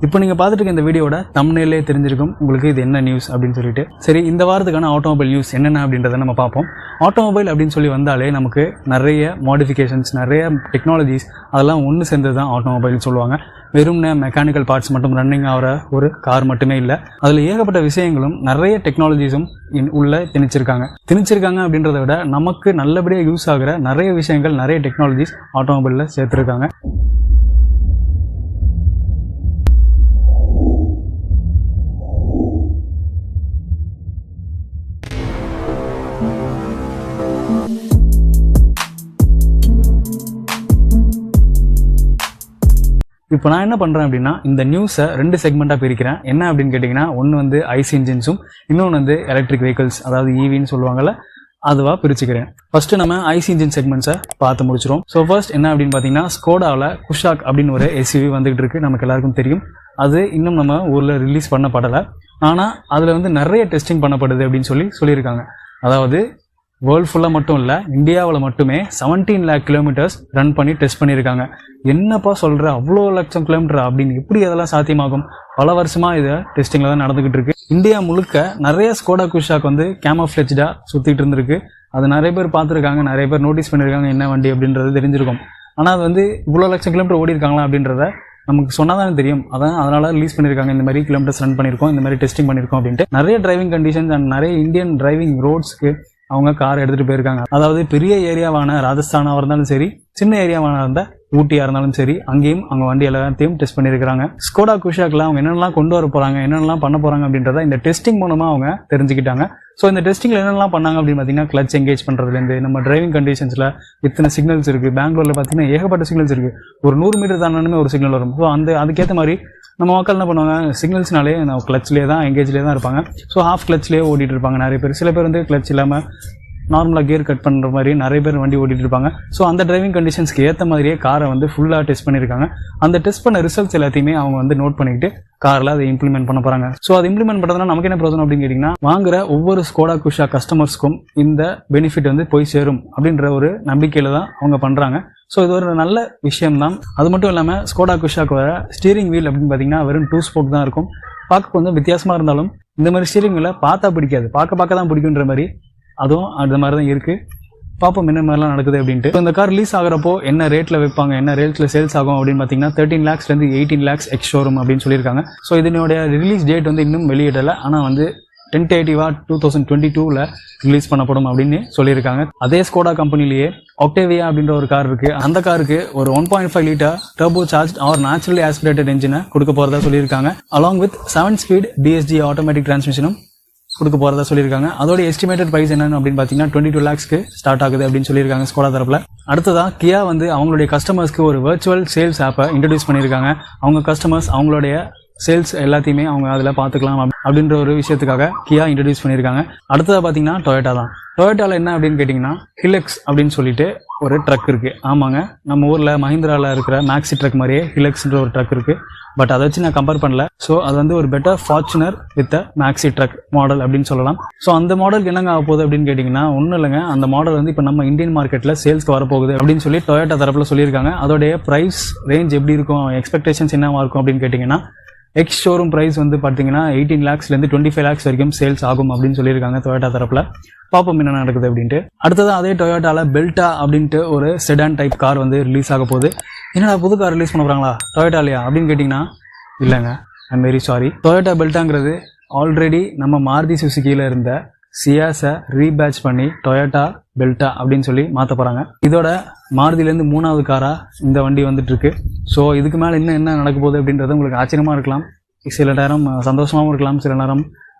இப்போ நீங்கள் பார்த்துட்டு இருக்க இந்த வீடியோட தம்ப்நெயிலே தெரிஞ்சிருக்கும் உங்களுக்கு இது என்ன நியூஸ் அப்படின்னு சொல்லிட்டு. சரி, இந்த வாரத்துக்கான ஆட்டோமொபைல் நியூஸ் என்னென்ன அப்படின்றத நம்ம பார்ப்போம். ஆட்டோமொபைல் அப்படின்னு சொல்லி வந்தாலே நமக்கு நிறைய மாடிஃபிகேஷன்ஸ், நிறைய டெக்னாலஜிஸ் அதெல்லாம் ஒன்று சேர்ந்தது தான் ஆட்டோமொபைல் சொல்லுவாங்க. வெறும்னே மெக்கானிக்கல் பார்ட்ஸ் மட்டும் ரன்னிங் ஆகிற ஒரு கார் மட்டுமே இல்லை, அதில் ஏகப்பட்ட விஷயங்களும் நிறைய டெக்னாலஜிஸும் உள்ள திணிச்சிருக்காங்க அப்படின்றத விட நமக்கு நல்லபடியாக யூஸ் ஆகிற நிறைய விஷயங்கள், நிறைய டெக்னாலஜிஸ் ஆட்டோமொபைலில் சேர்த்துருக்காங்க. இப்போ நான் என்ன பண்ணுறேன் அப்படின்னா, இந்த நியூஸை 2 செக்மெண்ட்டாக பிரிக்கிறேன். என்ன அப்படின்னு கேட்டிங்கன்னா, ஒன்று வந்து ஐசி இன்ஜின்ஸும், இன்னொன்று வந்து எலக்ட்ரிக் வெஹிக்கிள்ஸ், அதாவது ஈவின்னு சொல்லுவாங்கள்ல, அதுவாக பிரிச்சுக்கிறேன். ஃபர்ஸ்ட் நம்ம ஐசி இன்ஜின் செக்மெண்ட்ஸை பார்த்து முடிச்சிடும். ஸோ ஃபர்ஸ்ட் என்ன அப்படின்னு பார்த்தீங்கன்னா, ஸ்கோடாவில் குஷாக் அப்படின்னு ஒரு எஸ்யூவி வந்துகிட்டு இருக்கு. நமக்கு எல்லாருக்கும் தெரியும். அது இன்னும் நம்ம ஊரில் ரிலீஸ் பண்ணப்படலை. ஆனால் அதில் வந்து நிறைய டெஸ்டிங் பண்ணப்படுது அப்படின்னு சொல்லியிருக்காங்க. அதாவது வேர்ல்டு ஃபுல்லாக மட்டும் இல்லை, இந்தியாவில் மட்டுமே 17 lakh கிலோமீட்டர்ஸ் ரன் பண்ணி டெஸ்ட் பண்ணியிருக்காங்க. என்னப்பா சொல்கிற, அவ்வளோ லட்சம் கிலோமீட்டர் அப்படின்னு எப்படி அதெல்லாம் சாத்தியமாகும்? பல வருஷமாக இதை டெஸ்டிங்கில் தான் நடந்துக்கிட்டு இருக்கு. இந்தியா முழுக்க நிறைய ஸ்கோடா குஷாக் வந்து கேமோஃப்ளெஜ்டாக சுற்றிட்டு இருந்திருக்கு. அது நிறைய பேர் பார்த்துருக்காங்க, நிறைய பேர் நோட்டீஸ் பண்ணியிருக்காங்க என்ன வண்டி அப்படின்றது தெரிஞ்சிருக்கும். ஆனால் அது வந்து இவ்வளோ லட்சம் கிலோமீட்டர் ஓடி இருக்காங்களா அப்படின்றத நமக்கு சொன்னால் தானே தெரியும். அதனால ரிலீஸ் பண்ணியிருக்காங்க, இந்த மாதிரி கிலோமீட்டர்ஸ் ரன் பண்ணியிருக்கோம், இந்த மாதிரி டெஸ்டிங் பண்ணியிருக்கோம் அப்படின்ட்டு. நிறைய டிரைவிங் கண்டிஷன்ஸ் அண்ட் நிறைய இந்தியன் டிரைவிங் ரோட்ஸ்க்கு அவங்க கார் எடுத்துகிட்டு போயிருக்காங்க. அதாவது பெரிய ஏரியாவான ராஜஸ்தானாக இருந்தாலும் சரி, சின்ன ஏரியாவான இருந்தால் ஊட்டியாக இருந்தாலும் சரி, அங்கேயும் அவங்க வண்டி எல்லாத்தையும் டெஸ்ட் பண்ணியிருக்காங்க. ஸ்கோடா குஷாக்கில் அவங்க என்னென்னலாம் கொண்டு வர போகிறாங்க, என்னென்னலாம் பண்ண போகிறாங்க அப்படின்றத இந்த டெஸ்டிங் மூலமாக அவங்க தெரிஞ்சுக்கிட்டாங்க. ஸோ இந்த டெஸ்டிங்கில் என்னென்னலாம் பண்ணாங்க அப்படின்னு பார்த்தீங்கன்னா, கிளச் எங்கேஜ் பண்ணுறதுலேருந்து, நம்ம டிரைவிங் கண்டிஷன்ஸில் இத்தனை சிக்னல்ஸ் இருக்குது. பெங்களூரில் பார்த்தீங்கன்னா ஏகப்பட்ட சிக்னல்ஸ் இருக்குது. ஒரு 100 மீட்டர் தானே ஒரு சிக்னல் வரும். ஸோ அதுக்கேற்ற மாதிரி நம்ம மக்கள் என்ன பண்ணுவாங்க, சிக்னல்ஸ்னாலே கிளச்லேயே தான், எங்கேஜ்லேயே தான் இருப்பாங்க. ஸோ ஹாஃப் கிளச்லேயே ஓடிட்டு இருப்பாங்க நிறைய பேர். சில பேர் வந்து கிளச் இல்லாமல் நார்மலாக கியர் கட் பண்ணுற மாதிரி நிறைய பேர் வண்டி ஓட்டிகிட்டு இருப்பாங்க. ஸோ அந்த டிரைவிங் கண்டிஷன்ஸ்க்கு ஏற்ற மாதிரியே காரை வந்து ஃபுல்லாக டெஸ்ட் பண்ணியிருக்காங்க. அந்த டெஸ்ட் பண்ண ரிசல்ட்ஸ் எல்லாத்தையுமே அவங்க வந்து நோட் பண்ணிக்கிட்டு காரில் அதை இம்ப்ளிமெண்ட் பண்ண போகிறாங்க. ஸோ அதை இம்ப்ளிமெண்ட் பண்ணுறதுனா நமக்கு என்ன பிரயோஜனம் அப்படின்னு கேட்டிங்கன்னா, வாங்குற ஒவ்வொரு ஸ்கோடா குஷா கஸ்டமர்ஸ்க்கும் இந்த பெனிஃபிட் வந்து போய் சேரும் அப்படின்ற ஒரு நம்பிக்கையில் தான் அவங்க பண்ணுறாங்க. ஸோ இது ஒரு நல்ல விஷயம் தான். அது மட்டும் இல்லாமல் ஸ்கோடா குஷாக்கு வர ஸ்டீரிங் வீல் அப்படின்னு பார்த்தீங்கன்னா வெறும் 2 ஸ்போக் தான் இருக்கும். பார்க்க கொஞ்சம் வித்தியாசமாக இருந்தாலும் இந்த மாதிரி ஸ்டீரிங் வீலை பார்த்தா பிடிக்காது, பார்க்க தான் பிடிக்குன்ற மாதிரி அதுவும் அந்த மாதிரி தான் இருக்குது. பார்ப்போம் என்ன மாதிரிலாம் நடக்குது அப்படின்ட்டு. இந்த கார் ரிலீஸ் ஆகிறப்போ என்ன ரேட்டில் வைப்பாங்க, என்ன ரேட்டில் சேல்ஸ் ஆகும் அப்படின்னு பார்த்தீங்கன்னா 13 lakhsலேருந்து 18 lakhs எக்ஸ் ஷோரூம் அப்படின்னு சொல்லியிருக்காங்க. ஸோ இதனுடைய ரிலீஸ் டேட் வந்து இன்னும் வெளியிடலை. ஆனால் வந்து டென்டேட்டிவாக 2022 ரிலீஸ் பண்ணப்படும் அப்படின்னு சொல்லியிருக்காங்க. அதே ஸ்கோடா கம்பெனிலேயே ஆக்டேவியா அப்படின்ற ஒரு கார் இருக்குது. அந்த காருக்கு ஒரு 1.5 liter turbo charge or naturally aspirated என்ஜினை கொடுக்க போகிறதா சொல்லியிருக்காங்க. Along with 7 speed DSG automatic டிரான்ஸ்மிஷனும் கொடுக்க போகிறதா சொல்லியிருக்காங்க. அதோட எஸ்டிமேட்டட் ப்ரைஸ் என்னன்னு அப்படின்னு பார்த்தீங்கன்னா 22 lakhsக்கு ஸ்டார்ட் ஆகுது அப்படின்னு சொல்லியிருக்காங்க ஸ்கோடா தரப்புல. அடுத்ததா கியா வந்து அவங்களுடைய கஸ்டமர்ஸ்க்கு ஒரு வர்ச்சுவல் சேல்ஸ் ஆப்பை இன்ட்ரடியூஸ் பண்ணியிருக்காங்க. அவங்க கஸ்டமர்ஸ் அவங்களுடைய சேல்ஸ் எல்லாத்தையுமே அவங்க அதில் பார்த்துக்கலாம் அப்படின்ற ஒரு விஷயத்துக்காக கியா இன்ட்ரடியூஸ் பண்ணியிருக்காங்க. அடுத்ததாக பார்த்தீங்கன்னா டொயோட்டா தான். டொயோட்டாவில் என்ன அப்படின்னு கேட்டிங்கன்னா, ஹிலக்ஸ் அப்படின்னு சொல்லிட்டு ஒரு ட்ரக் இருக்குது. ஆமாங்க, நம்ம ஊரில் மஹிந்திராவில் இருக்கிற மேக்ஸி ட்ரக் மாதிரியே ஹிலக்ஸ்ன்ற ஒரு ட்ரக் இருக்குது. பட் அதை வச்சு நான் கம்பேர் பண்ணல. ஸோ அது வந்து ஒரு better Fortuner with maxi truck model அப்படின்னு சொல்லலாம். ஸோ அந்த மாடலுக்கு என்னங்க ஆக போகுது அப்படின்னு கேட்டிங்கன்னா, ஒன்றும் இல்லைங்க, அந்த மாடல் வந்து இப்போ நம்ம இந்தியன் மார்க்கெட்டில் சேல்ஸ்க்கு வரப்போகுது அப்படின்னு சொல்லி டொயோட்டா தரப்பில் சொல்லியிருக்காங்க. அதோடைய ப்ரைஸ் ரேஞ்ச் எப்படி இருக்கும், எக்ஸ்பெக்டேஷன்ஸ் என்னவா இருக்கும் அப்படின்னு கேட்டிங்கன்னா, எக்ஸ் ஷோரூம் ப்ரைஸ் வந்து பார்த்தீங்கன்னா 18 lakhsலேருந்து 25 lakhs வரைக்கும் சேல்ஸ் ஆகும் அப்படின்னு சொல்லியிருக்காங்க டொயோட்டா தரப்பில். பார்ப்போம் என்ன நடக்குது அப்படின்ட்டு. அடுத்தது அதே டொயோட்டாவில் பெல்டா அப்படின்ட்டு ஒரு செடான் டைப் கார் வந்து ரிலீஸ் ஆக போகுது. என்னடா புது கார் ரிலீஸ் பண்ண போகிறாங்களா டொயோட்டாலையா அப்படின்னு கேட்டிங்கன்னா, இல்லைங்க, ஐம் வெரி சாரி. டொயோட்டா பெல்டாங்கிறது ஆல்ரெடி நம்ம மாருதி சுசுகியில் இருந்த சியாஸை ரீபேட்ச் பண்ணி டொயோட்டா பெல்டா அப்படின்னு சொல்லி மாற்ற போகிறாங்க. இதோட மாருதியிலேருந்து 3வது காராக இந்த வண்டி வந்துட்டு இருக்கு. ஸோ இதுக்கு மேலே இன்னும் என்ன நடக்க போகுது அப்படின்றது உங்களுக்கு ஆச்சரியமாக இருக்கலாம், சில நேரம் சந்தோஷமாகவும் இருக்கலாம், சில நேரம்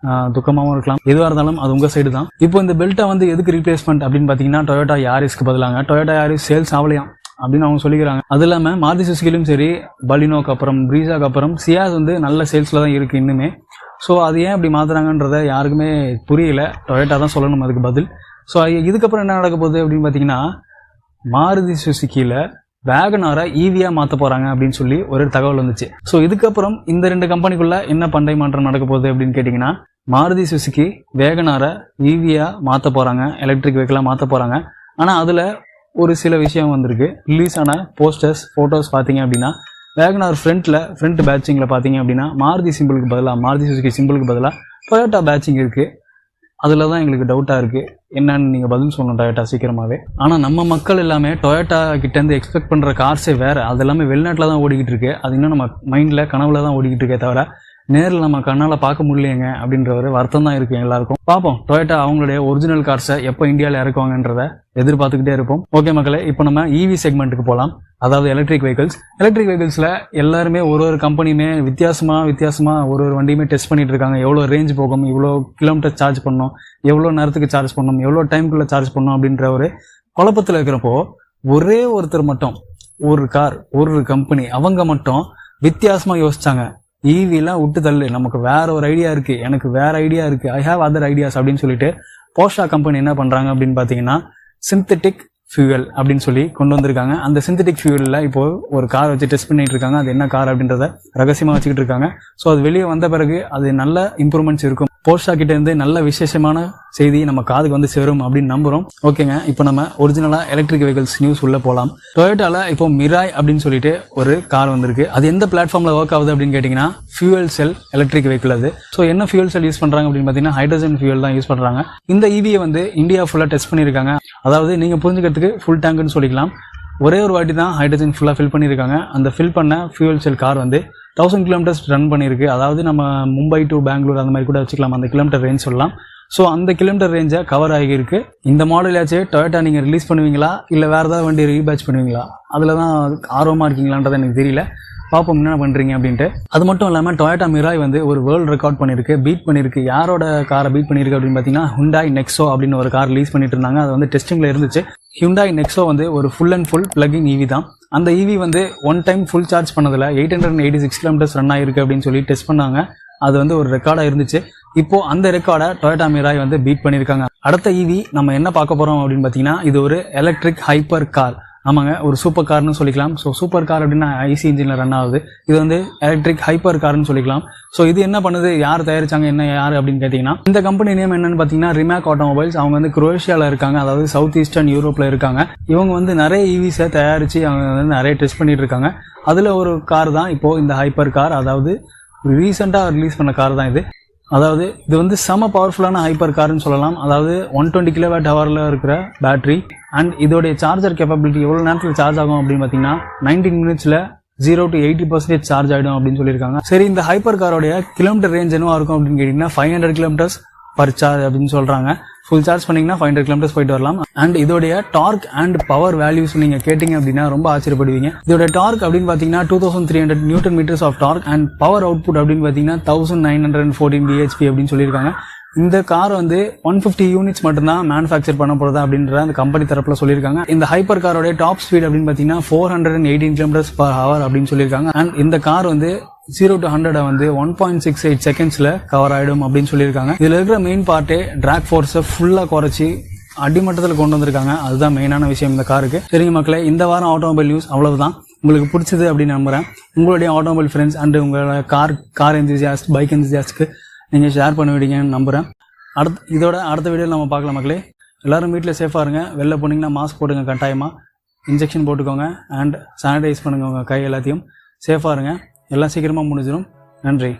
துக்கமாகவும் இருக்கலாம். எதுவாக இருந்தாலும் அது உங்கள் சைடு தான். இப்போ இந்த பெல்ட்டை வந்து எதுக்கு ரீப்ளேஸ்மெண்ட் அப்படின்னு பார்த்தீங்கன்னா, டொயோட்டா யாரிஸ்க்கு பதிலாங்க. டொயோட்டா யாரிஸ் சேல்ஸ் ஆகலையாம் அப்படின்னு அவங்க சொல்லிக்கிறாங்க. அது இல்லாமல் மாருதி சுசுகிலும் சரி, பலினோக்கு அப்புறம் பிரீஸாக்கு அப்புறம் சியாஸ் வந்து நல்ல சேல்ஸில் தான் இருக்குது இன்னுமே. ஸோ அது ஏன் அப்படி மாற்றுறாங்கன்றத யாருக்குமே புரியல. டொயோட்டா தான் சொல்லணும் அதுக்கு பதில். ஸோ இதுக்கப்புறம் என்ன நடக்க போகுது அப்படின்னு பார்த்தீங்கன்னா, மாருதி சுசுகியில் வேகனாரை ஈவியாக மாற்ற போகிறாங்க அப்படின்னு சொல்லி ஒரு தகவல் வந்துச்சு. ஸோ இதுக்கப்புறம் இந்த 2 கம்பெனிக்குள்ளே என்ன பண்டை மாற்றம் நடக்க போகுது அப்படின்னு கேட்டிங்கன்னா, மாருதி சுசுகி வேகனாரை ஈவியாக மாற்ற போகிறாங்க, எலக்ட்ரிக் வெஹிக்கிளாக மாற்ற போகிறாங்க. ஆனால் அதில் ஒரு சில விஷயம் வந்திருக்கு. ரிலீஸ் ஆன போஸ்டர்ஸ், ஃபோட்டோஸ் பார்த்தீங்க அப்படின்னா வேகனார் ஃப்ரண்ட் பேட்சிங்கில் பார்த்தீங்க அப்படின்னா மாருதி சுசுகி சிம்பிளுக்கு பதிலாக டொயோட்டா பேட்சிங் இருக்குது. அதில் தான் எங்களுக்கு டவுட்டாக இருக்குது. என்னன்னு நீங்கள் பதில் சொல்லணும் டொயோட்டா சீக்கிரமாகவே. ஆனால் நம்ம மக்கள் எல்லாமே டொயோட்டா கிட்டேருந்து எக்ஸ்பெக்ட் பண்ணுற கார்ஸே வேறு. அது எல்லாமே வெளிநாட்டில் தான் ஓடிக்கிட்டு இருக்கு. அது இன்னும் நம்ம மைண்டில் கனவுல தான் ஓடிக்கிட்டு இருக்கே தவிர நேரில் நம்ம கண்ணால் பார்க்க முடியலையேங்க அப்படின்ற ஒரு வருத்தம் தான் இருக்குது எல்லாருக்கும். பார்ப்போம் டொயோட்டா அவங்களுடைய ஒரிஜினல் கார்ஸை எப்போ இந்தியாவில் இறக்குவாங்கன்றதை எதிர்பார்த்துக்கிட்டே இருப்போம். ஓகே மக்களே, இப்போ நம்ம இவி செக்மெண்ட்டுக்கு போகலாம். அதாவது எலக்ட்ரிக் வெஹிக்கிள்ஸில் எல்லாருமே ஒரு கம்பெனியுமே வித்தியாசமாக ஒரு வண்டியுமே டெஸ்ட் பண்ணிட்டு இருக்காங்க. எவ்வளோ ரேஞ்ச் போகும், இவ்வளோ கிலோமீட்டர் சார்ஜ் பண்ணணும், எவ்வளோ நேரத்துக்கு சார்ஜ் பண்ணணும், எவ்வளோ டைமுக்குள்ளே சார்ஜ் பண்ணணும் அப்படின்ற ஒரு குழப்பத்தில் இருக்கிறப்போ ஒரே ஒருத்தர் மட்டும் ஒரு கம்பெனி அவங்க மட்டும் வித்தியாசமாக யோசிச்சாங்க. ஈவிலாம் விட்டு தள்ளு, நமக்கு வேற ஒரு ஐடியா இருக்கு, எனக்கு வேற ஐடியா இருக்கு, ஐ ஹாவ் அதர் ஐடியாஸ் அப்படின்னு சொல்லிட்டு போஷா கம்பெனி என்ன பண்றாங்க அப்படின்னு பாத்தீங்கன்னா சிந்தட்டிக் ஃபியூவல் அப்படின்னு சொல்லி கொண்டு வந்திருக்காங்க. அந்த சிந்தட்டிக் ஃபியூவல்ல இப்போ ஒரு கார் வச்சு டெஸ்ட் பண்ணிட்டு இருக்காங்க. அது என்ன கார் அப்படின்றத ரகசியமா வச்சுக்கிட்டு இருக்காங்க. ஸோ அது வெளியே வந்த பிறகு அது நல்ல இம்ப்ரூவ்மெண்ட்ஸ் இருக்கும். போர்ஷா கிட்ட இருந்து நல்ல விசேஷமான செய்தி நம்ம காதுக்கு வந்து சேரும் அப்படின்னு நம்புறோம். ஓகேங்க, இப்போ நம்ம ஒரிஜினலா எலக்ட்ரிக் வெஹிக்கிள்ஸ் நியூஸ் உள்ள போலாம். டொயோட்டால இப்போ மிராய் அப்படின்னு சொல்லிட்டு ஒரு கார் வந்திருக்கு. அது எந்த பிளாட்ஃபார்ம்ல ஒர்க் ஆகுது அப்படின்னு கேட்டீங்கன்னா ஃபியூவல் செல் எலக்ட்ரிக் வெஹிக்கிள். அது ஸோ என்ன ஃபியூவல் செல் யூஸ் பண்றாங்க அப்படின்னு பாத்தீங்கன்னா ஹைட்ரஜன் ஃபியூவல் தான் யூஸ் பண்றாங்க. இந்த இவியை வந்து இந்தியா ஃபுல்லா டெஸ்ட் பண்ணிருக்காங்க. அதாவது நீங்க புரிஞ்சுக்கிறதுக்கு ஃபுல் டேங்க்னு சொல்லிக்கலாம். ஒரே ஒரு வாட்டி தான் ஹைட்ரஜன் ஃபுல்லா ஃபில் பண்ணியிருக்காங்க. அந்த ஃபில் பண்ண ஃபியூவல் செல் கார் வந்து 1000 கிலோமீட்டர்ஸ் ரன் பண்ணியிருக்கு. அதாவது நம்ம மும்பை டு பெங்களூர் அந்த மாதிரி கூட வச்சுக்கலாம், அந்த கிலோமீட்டர் ரேஞ்ச் சொல்லலாம். ஸோ அந்த கிலோமீட்டர் ரேஞ்சை கவர் ஆகியிருக்கு. இந்த மாடலாச்சு டொயோட்டா நீங்கள் ரிலீஸ் பண்ணுவீங்களா இல்லை வேறு ஏதாவது வண்டி ரீபேட்ச் பண்ணுவீங்களா, அதில் தான் ஆர்வமாக இருக்கீங்களான்றது எனக்கு தெரியல. பார்ப்போம் என்ன பண்ணுறீங்க அப்படின்ட்டு. அது மட்டும் இல்லாமல் டொயோட்டா மிராய் வந்து ஒரு வேர்ல்டு ரெக்கார்ட் பீட் பண்ணியிருக்கு. யாரோட காரை பீட் பண்ணியிருக்கு அப்படின்னு பார்த்தீங்கன்னா ஹுண்டாய் நெக்ஸோ அப்படின்னு ஒரு கார் ரிலீஸ் பண்ணிட்டு இருந்தாங்க. அது வந்து டெஸ்டிங்கில் இருந்துச்சு. ஹுண்டாய் நெக்ஸோ வந்து ஒரு full and full plucking EV தான். அந்த ஈவி வந்து ஒன் டைம் ஃபுல் சார்ஜ் பண்ணதில் 886 கிலோமீட்டர்ஸ் ரன் ஆயிருக்கு அப்படின்னு சொல்லி டெஸ்ட் பண்ணாங்க. அது வந்து ஒரு ரெக்கார்டாக இருந்துச்சு. இப்போ அந்த ரெக்கார்டை டொயோட்டா மிராய் வந்து பீட் பண்ணியிருக்காங்க. அடுத்த ஈவி நம்ம என்ன பார்க்க போகிறோம் அப்படின்னு பார்த்தீங்கன்னா இது ஒரு எலக்ட்ரிக் ஹைப்பர் கார். ஆமாங்க, ஒரு சூப்பர் கார்னு சொல்லிக்கலாம். ஸோ சூப்பர் கார் அப்படின்னா ஐசி இன்ஜினில் ரன் ஆகுது. இது வந்து எலக்ட்ரிக் ஹைப்பர் கார்னு சொல்லிக்கலாம். ஸோ இது என்ன பண்ணுது, யார் தயாரிச்சாங்க, யார் அப்படின்னு கேட்டிங்கன்னா இந்த கம்பெனி நேம் என்னன்னு பார்த்தீங்கன்னா ரிமேக் ஆட்டோமொபைல்ஸ். அவங்க வந்து குரோஷியாவில் இருக்காங்க, அதாவது சவுத் ஈஸ்டர்ன் யூரோப்பில் இருக்காங்க. இவங்க வந்து நிறைய ஈவிஸை தயாரித்து அவங்க வந்து நிறைய டெஸ்ட் பண்ணிட்டு இருக்காங்க. அதில் ஒரு கார் தான் இப்போது இந்த ஹைப்பர் கார். அதாவது ரீசெண்டாக ரிலீஸ் பண்ண கார் தான் இது. அதாவது இது வந்து செம பவர்ஃபுல்லான ஹைப்பர் கார்னு சொல்லலாம். அதாவது 120 கிலோவாட் ஹவரில் இருக்கிற பேட்டரி அண்ட் இதோடைய சார்ஜர் கேப்பபிலிட்டி எவ்வளோ நேரத்தில் சார்ஜ் ஆகும் அப்படின்னு பார்த்தீங்கன்னா 19 மினிட்ஸில் 0 to 80% சார்ஜ் ஆகிடும் அப்படின்னு சொல்லியிருக்காங்க. சரி, இந்த ஹைப்பர் காரோடைய கிலோமீட்டர் ரேஞ்ச் என்னவா இருக்கும் அப்படின்னு கேட்டிங்கன்னா 500 கிலோமீட்டர்ஸ் பர் சார்ஜ் அப்படின்னு சொல்கிறாங்க. ஃபுல் சார்ஜ் பண்ணிங்கன்னா 500 கிலோமீட்டர்ஸ் போயிட்டு வரலாம். அண்ட் இதோடைய டார்க் அண்ட் பவர் வேல்யூஸ் நீங்கள் கேட்டிங்க அப்படின்னா ரொம்ப ஆச்சரியப்படுவீங்க. இதோட டார்க் அப்படின்னு பார்த்தீங்கன்னா 2300 newton metres of torque and power output அப்படின்னு பார்த்தீங்கன்னா 1914 bhp அப்படின்னு சொல்லியிருக்காங்க. இந்த கார் வந்து 150 யூனிட்ஸ் மட்டும்தான் மேனுஃபேக்சர் பண்ண போறதா அப்படின்ற அந்த கம்பெனி தரப்புல சொல்லியிருக்காங்க. இந்த ஹைப்பர் காரோட டாப் ஸ்பீட் அப்படின்னு பார்த்தீங்கன்னா 418 கிலோமீட்டர்ஸ் பர் ஹவர் அப்படின்னு சொல்லியிருக்காங்க. அண்ட் இந்த கார் வந்து 0 to 100 வந்து 1.68 செகண்ட்ஸ்ல கவர் ஆயிடும் அப்படின்னு சொல்லியிருக்காங்க. இதுல இருக்கிற மெயின் பார்ட்டே டிராக் ஃபோர்ஸை ஃபுல்லா குறைச்சி அடிமட்டத்தில் கொண்டு வந்திருக்காங்க. அதுதான் மெயினான விஷயம் இந்த காருக்கு. சரிங்க மக்களே, இந்த வாரம் ஆட்டோமொபைல் நியூஸ் அவ்வளவுதான். உங்களுக்கு பிடிச்சது அப்படின்னு நம்புறேன். உங்களுடைய ஆட்டோமொபைல் ஃப்ரெண்ட்ஸ் அண்ட் உங்களோட கார் என்தூசியாஸ்ட், பைக் என்தூசியாஸ்ட்க்கு நீங்க ஷேர் பண்ண விடுங்கன்னு நம்புறேன். இதோட அடுத்த வீடியோவில் நம்ம பார்க்கலாம் மக்களே. எல்லாரும் வீட்டில் சேஃபாக இருங்க. வெளில போனீங்கன்னா மாஸ்க் போட்டுங்க, கட்டாயமாக இன்ஜெக்ஷன் போட்டுக்கோங்க அண்ட் சானிடைஸ் பண்ணுங்க உங்கள் கை எல்லாத்தையும். சேஃபாக இருங்க. எல்லாம் சீக்கிரமாக முடிஞ்சிடும். நன்றி.